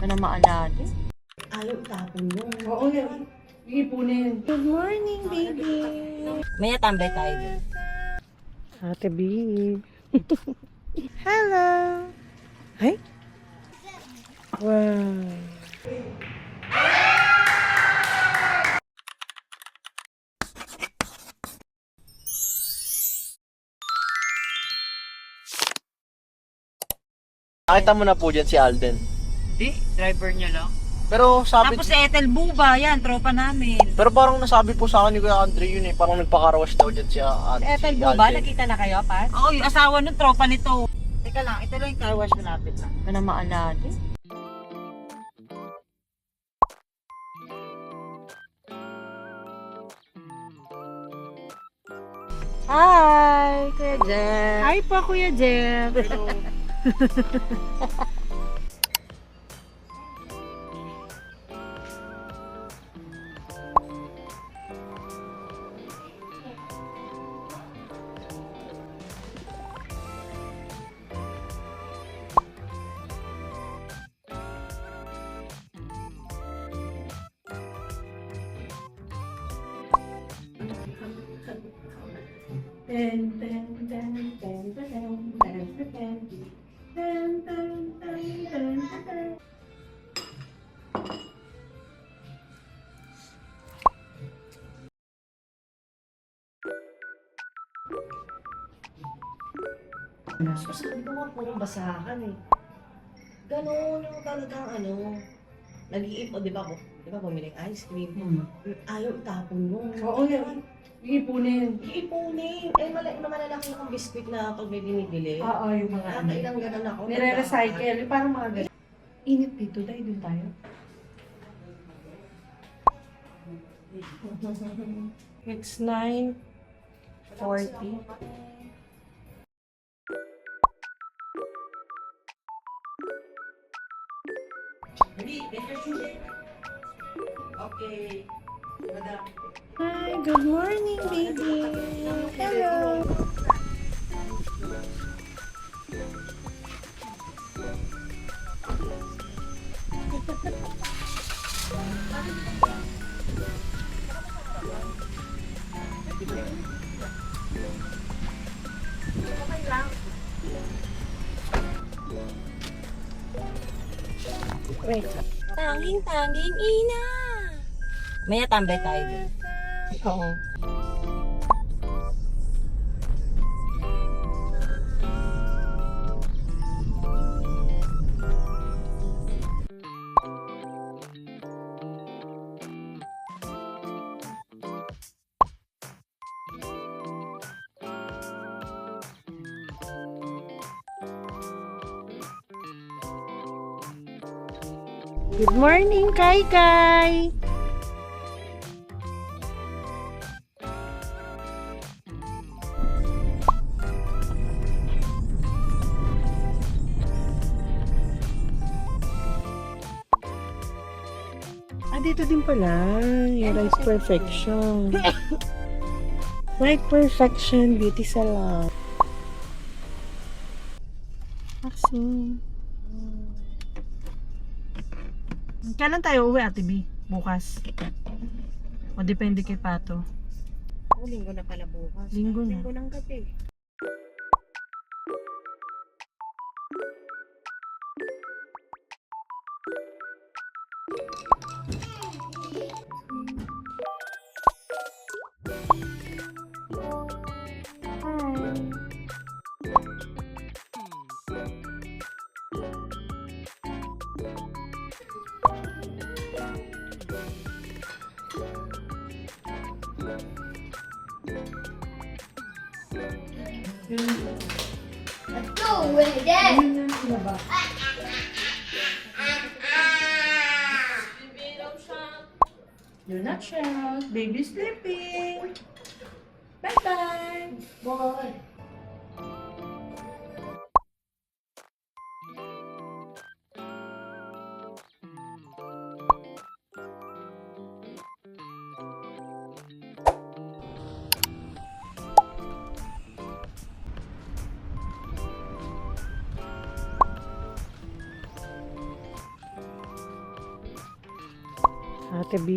na maalala. Ayaw tapon mo. Oo yan. Iipunin. Good morning, baby. May tambay tayo dun. Ate B. Hello. Hi. Wow. Nakita mo na po dyan si Alden. Di, driver niya lang. Pero sabi... Tapos si Ethel Buba, yan, tropa namin. Pero parang nasabi po sa akin ni Kuya Andre yun eh. Parang nagpakarawas daw dyan si Ethel si Buba, Alden. nakita na kayo, Pat? Oo, yung asawa ng tropa nito. Teka lang, ito lang yung car wash, malapit lang. Na maalala. Hi, Kuya Jeff. Hi po, Kuya Jeff. So, sabi ko nga puro basahan eh. Ganon yung talagang nag-iip, di ba bumili ice cream? Ayaw itapon mo. Oo yan. Iipunin. Iipunin. Eh, malalaki akong biskuit na pag may binibili. Oo, yung mga ano. Nakailang ganon ako. Nire-recycle. Yung parang mga ganyan. Init dito. Dahil dun tayo. It's 9:40. Okay. Hi, good morning, baby. Hello. Wait. Tanging ina. May tambay tayo dun. Oo. Good morning, Kai Kai. Dito din pala. Yung Rice Perfection. Rice Perfection Beauty Salon. Action. Kailan tayo uwi, Ate B? Bukas. O depende kay Pato. Linggo na pala bukas. Linggo na. Linggo ng gabi. Let's go with it! You're not shocked. Baby sleeping. Bye-bye. Bye. Ate B.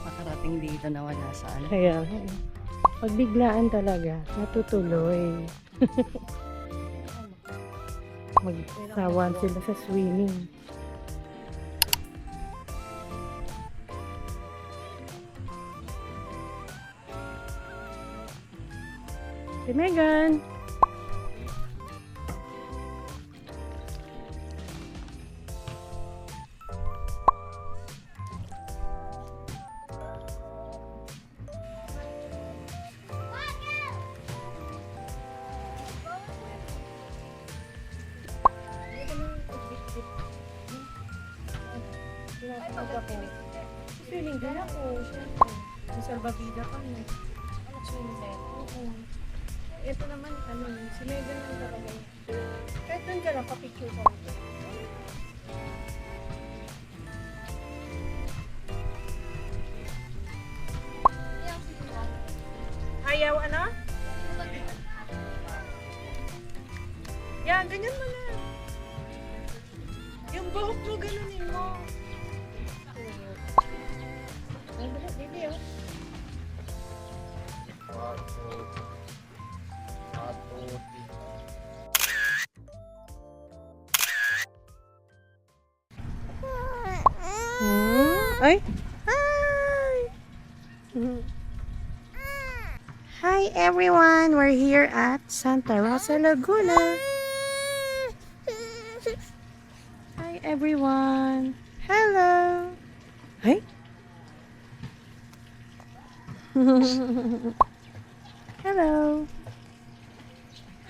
Makarating dito na wala sa ano. Kaya, pagbiglaan talaga, natutuloy. Magsawan sila sa swimming. Si Megan. Swimming din ako, syempre. May salbabida kami. Anak swimming din. Oo. Ito naman, si Megan lang talaga. Kahit doon ka lang, papicture ka lang. Ayaw, ano? Yan, ganyan mo na. Yung buhok mo, ganunin mo. Ay, dali, baby, oh. Ay! Hi! Hi everyone! We're here at Santa Rosa, Laguna. Hi everyone! Hello! Hi! Hello!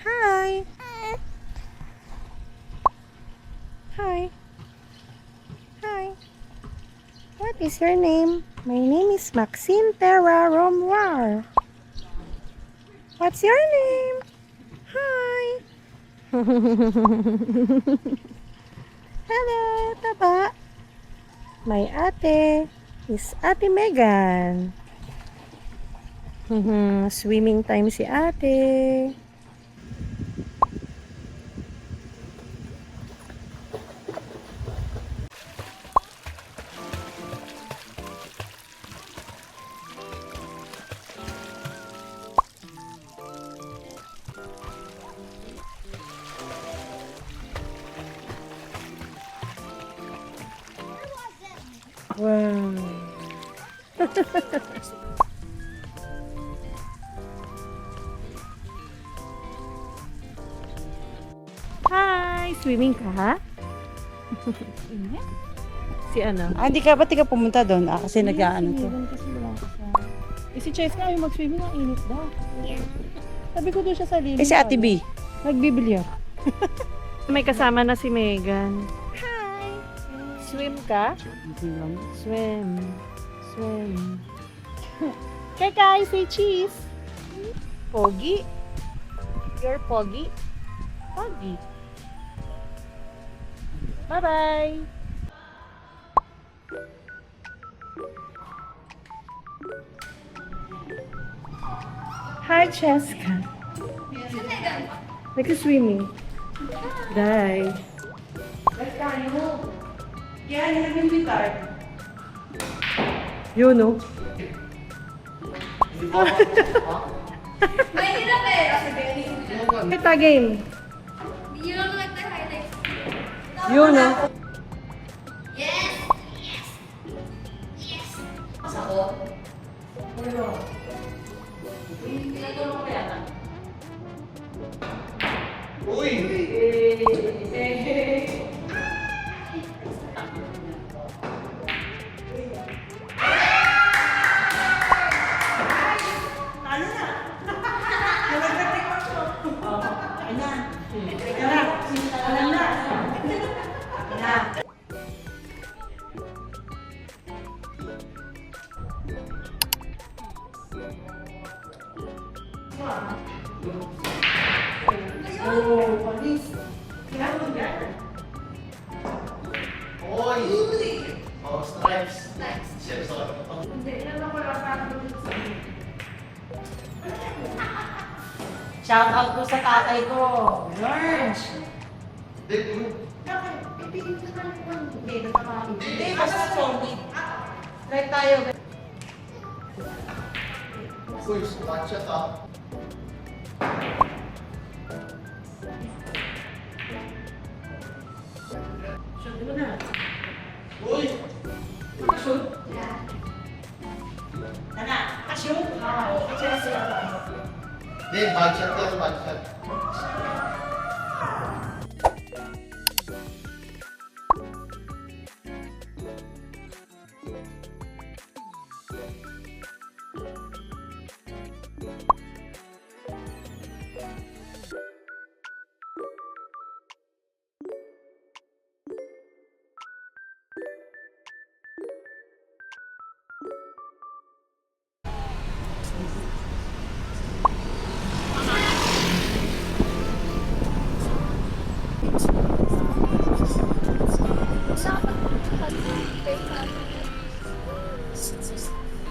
Hi! Hi! Hi! What is your name? My name is Maxine Terra Romwar. What's your name? Hi! Hello, taba. My ate is Ate Megan. Swimming time si ate. Wow. Hi! Swimming ka, ha? Si ano? Hindi ka, ba't di ka pumunta doon? Kasi nag-ano to. Kasi wala kasama. Si Chase nga yung mag-swimming, ang init daw. Sabi ko doon siya sa lilim. Si Ate B. Nagbibilyar. May kasama na si Megan. Hi! Swim ka? Swim. Swim. Kay, say cheese. Pogi. You're Pogi. Pogi. Bye-bye. Hi, Cheska. Nag-swimming. Dai. Yan, nag-invitard. Yun, no? Mahirap eh. Kasi Benny. Kita game. Yun ang nagta-highlights. Yun, no? Yes! Yes! Yes! Oh, stripes. Shout out ko sa tatay ko. George. Hindi, Hindi, basta solid. Try tayo. Uy, matcha ta. Shoot mo na. Uy! Shoot? Tara, shoot. Hindi, matcha lang, matcha.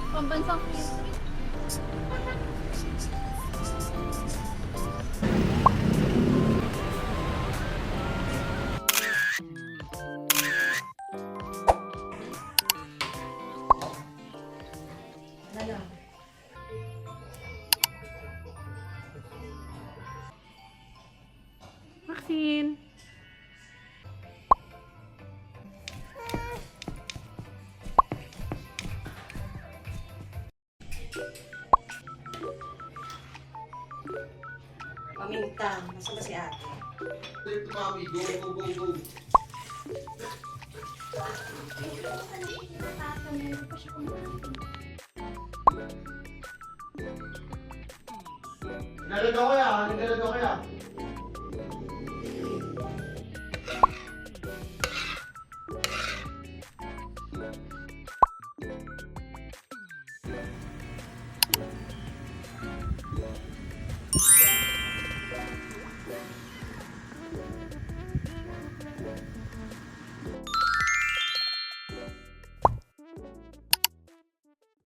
Pambansang film. Ano lang? Maxine! Paminta. Masa ba si ate? Mami, go, go, go, go.